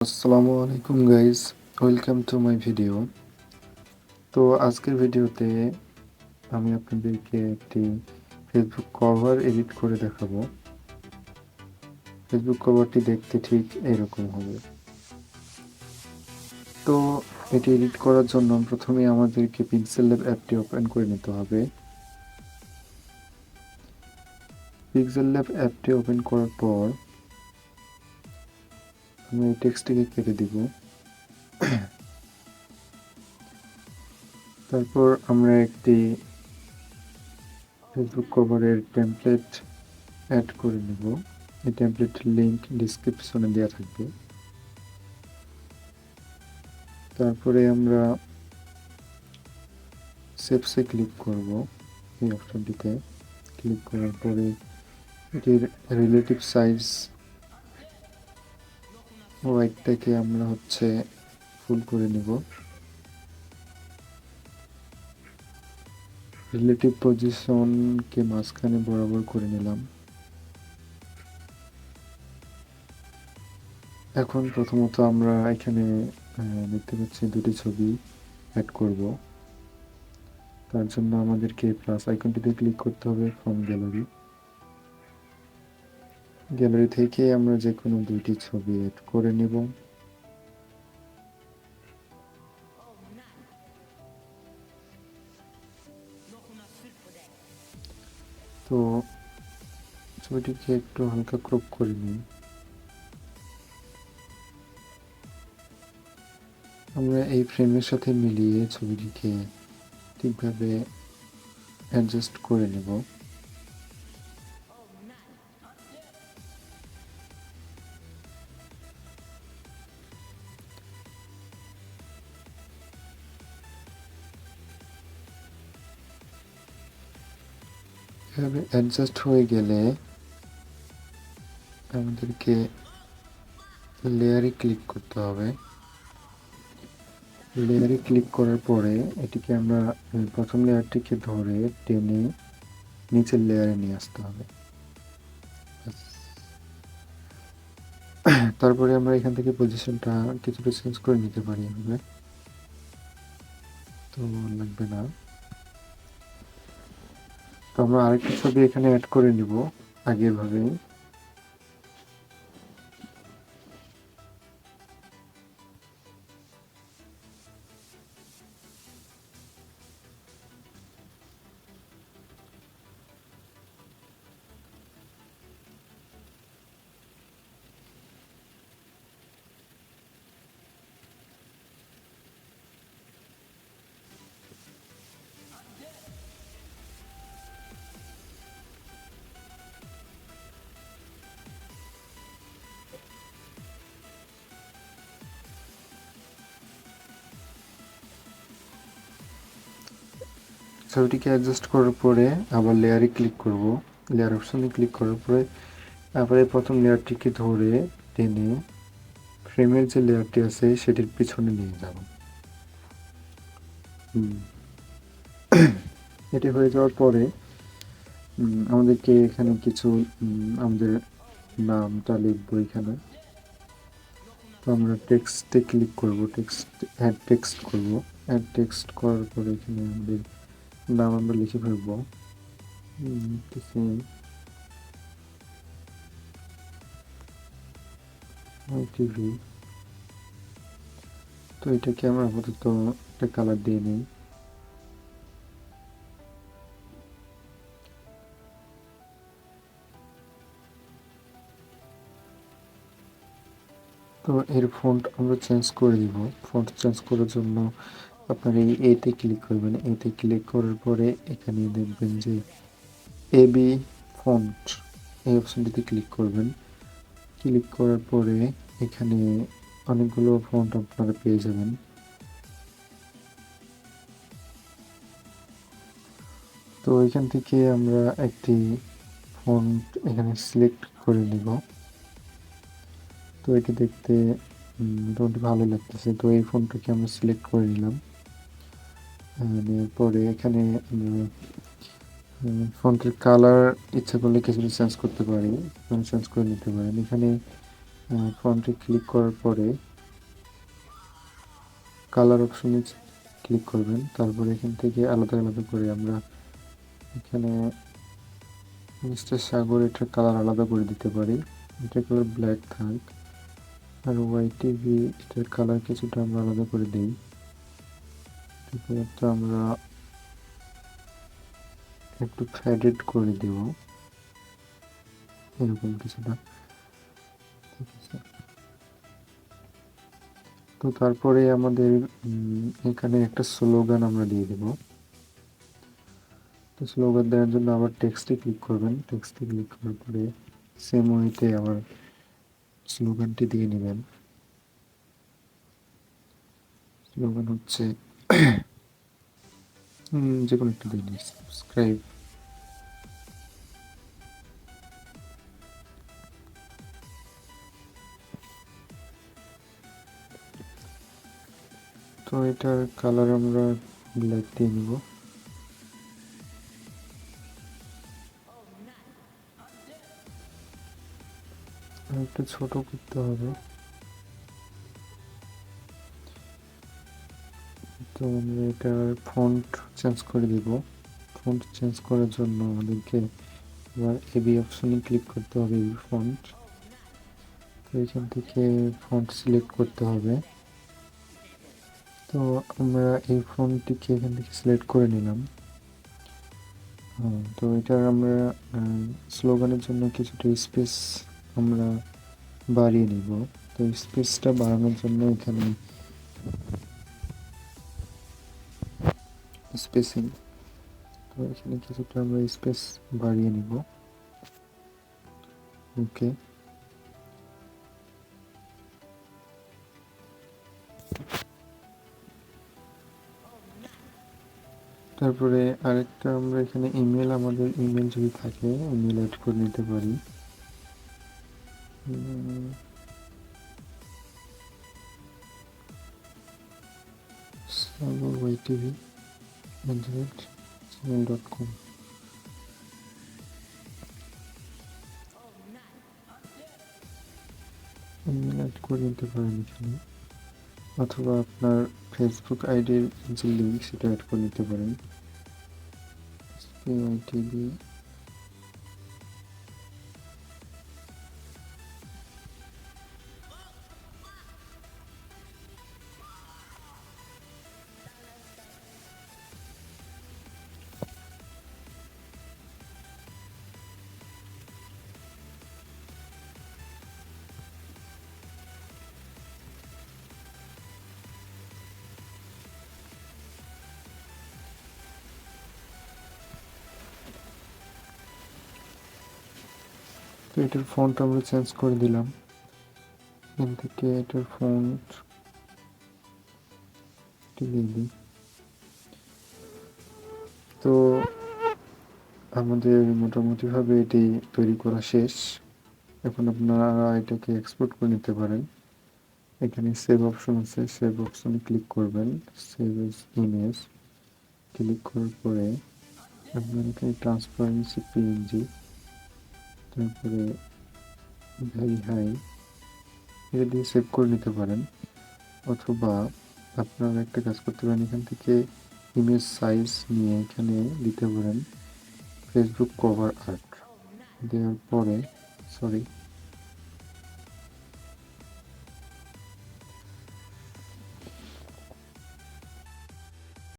আসসালামু আলাইকুম guys, welcome to my video. তো আজকের ভিডিওতে আমি আপনাদেরকে একটি ফেসবুক কভার এডিট করে দেখাবো। ফেসবুক কভারটি দেখতে ঠিক এরকম হবে। তো এটি এডিট করার জন্য প্রথমে আমাদেরকে পিক্সেলল্যাব অ্যাপটি ওপেন করে নিতে হবে। পিক্সেলল্যাব অ্যাপটি ওপেন করার পর আমি এই টেক্সটটিকে কেটে দিব। তারপর আমরা একটি ফেসবুক কভারের টেমপ্লেট অ্যাড করে নেব। এই টেমপ্লেটের লিংক ডিসক্রিপশনে দেওয়া থাকবে। তারপরে আমরা সেভসে ক্লিক করব। এই অপশনটিতে ক্লিক করার পরে এটির রিলেটিভ সাইজ হোয়াইটটাকে আমরা ফুল করে নেব। রিলেটিভ পজিশনকে মাঝখানে বরাবর করে নিলাম। এখন প্রথমত আমরা এখানে দেখতে পাচ্ছি দুটি ছবি অ্যাড করব। তার জন্য আমাদেরকে প্লাস আইকনটিতে ক্লিক করতে হবে ফ্রম গ্যালারি। গ্যালারি থেকে আমরা যে কোনো দুইটি ছবি অ্যাড করে নেব। তো ছবিটিকে একটু হালকা ক্রপ করে নিই। আমরা এই ফ্রেমের সাথে মিলিয়ে ছবিটিকে ঠিকভাবে অ্যাডজাস্ট করে নেব। এভাবে অ্যাডজাস্ট হয়ে গেলে আমাদেরকে লেয়ারে ক্লিক করতে হবে। লেয়ারে ক্লিক করার পরে এটিকে আমরা প্রথম লেয়ারটিকে ধরে টেনে নিচের লেয়ারে নিয়ে আসতে হবে। তারপরে আমরা এখান থেকে পজিশনটা কিছুটা চেঞ্জ করে নিতে পারি। এভাবে তো লাগবে না। তো আমরা আরেকটা ছবি এখানে অ্যাড করে নিব আগের ভাবে। ছবিটিকে অ্যাডজাস্ট করার পরে আবার লেয়ারে ক্লিক করব। লেয়ার অপশনে ক্লিক করার পরে আবার এই প্রথম লেয়ারটিকে ধরে টেনে ফ্রেমের যে লেয়ারটি আছে সেটির পিছনে নিয়ে যাব। এটি হয়ে যাওয়ার পরে আমাদেরকে এখানে কিছু আমাদের নামটা লিখবো এখানে। তো আমরা টেক্সটে ক্লিক করব, অ্যাড টেক্সট করব। অ্যাড টেক্সট করার পরে এখানে আমাদের নাম আমরা লিখে ফেলবো। Ytv। তো এটাকে আমরা আপাতত একটা কালার দিয়ে নিই। তো এর ফন্ট আমরা চেঞ্জ করে দিব। ফন্ট চেঞ্জ করার জন্য আপনার এই এতে ক্লিক করবেন। এতে ক্লিক করার পরে এখানে দেখবেন যে এবি ফন্ট, এই অপশনটিতে ক্লিক করবেন। ক্লিক করার পরে এখানে অনেকগুলো ফন্ট আপনারা পেয়ে যাবেন। তো এখান থেকে আমরা একটি ফন্ট এখানে সিলেক্ট করে নিব। তো এটি দেখতে মোটামুটি ভালো লাগতেছে। তো এই ফন্টটাকে আমরা সিলেক্ট করে নিলাম। নেওয়ার পরে এখানে আমরা ফন্টের কালার ইচ্ছা করলে কিছুটা চেঞ্জ করতে পারি, চেঞ্জ করে নিতে পারেন। এখানে ফন্টে ক্লিক করার পরে কালার অপশনে ক্লিক করবেন। তারপরে এখান থেকে আলাদা আলাদা করে আমরা এখানে মিস্টার সাগর এটার কালার আলাদা করে দিতে পারি। এটার কালার ব্ল্যাক থাক, আর ওয়াইটিভি এটার কালার কিছুটা আমরা আলাদা করে দিই। তো আমরা একটু ফ্যাডেড করে দেব এরকম কিছুটা, ঠিক আছে। তো তারপরে আমাদের এখানে একটা স্লোগান আমরা দিয়ে দেব। তো স্লোগান দেওয়ার জন্য আবার টেক্সটে ক্লিক করবেন। টেক্সটে ক্লিক করার পরে সেম ওয়েতে আবার স্লোগানটি দিয়ে নেবেন। স্লোগান হচ্ছে যে কোনো একটা দিয়ে নিন, সাবস্ক্রাইব। তো এটার কালার আমরা ব্ল্যাক দিয়ে নিব। একটু ছোট করতে হবে। তো আমরা এটার ফন্ট চেঞ্জ করে দিব। ফন্ট চেঞ্জ করার জন্য আমাদেরকে এবার এবি অপশনে ক্লিক করতে হবে, এবি ফন্ট। তো এখান থেকে ফন্ট সিলেক্ট করতে হবে। তো আমরা এই ফন্টটিকে এখান থেকে সিলেক্ট করে নিলাম। তো এটার আমরা স্লোগানের জন্য কিছুটা স্পেস আমরা বাড়িয়ে নিব। তো স্পেসটা বাড়ানোর জন্য এখানে স্পেসিং, তো এখানে কিছুটা আমরা স্পেস বাড়িয়ে নিব। ওকে, তারপরে আরেকটা আমরা এখানে ইমেল, আমাদের ইমেল যদি থাকে ইমেল অ্যাড করে নিতে পারি। Sagor Ytv @gmail.com, email add করে নিতে পারেন এখানে, অথবা আপনার ফেসবুক আইডির যে লিঙ্ক সেটা অ্যাড করে নিতে পারেন। ytv তো এটার ফন্ট আমরা চেঞ্জ করে দিলাম। এখান থেকে এটার ফন্ট দিয়ে দিই। তো আমাদের মোটামুটিভাবে এটি তৈরি করা শেষ। এখন আপনারা এটাকে এক্সপোর্ট করে নিতে পারেন। এখানে সেভ অপশন আছে, সেভ অপশনে ক্লিক করবেন। সেভ এজ ইমেজ ক্লিক করার পরে আপনার এখানে ট্রান্সপারেন্সি পিএনজি, তারপরে ভেরি হাই, এটা দিয়ে সেভ করে নিতে পারেন। অথবা আপনারা একটা কাজ করতে পারেন, এখান থেকে ইমেজ সাইজ নিয়ে এখানে দিতে পারেন ফেসবুক কভার আর্ট। দেওয়ার পরে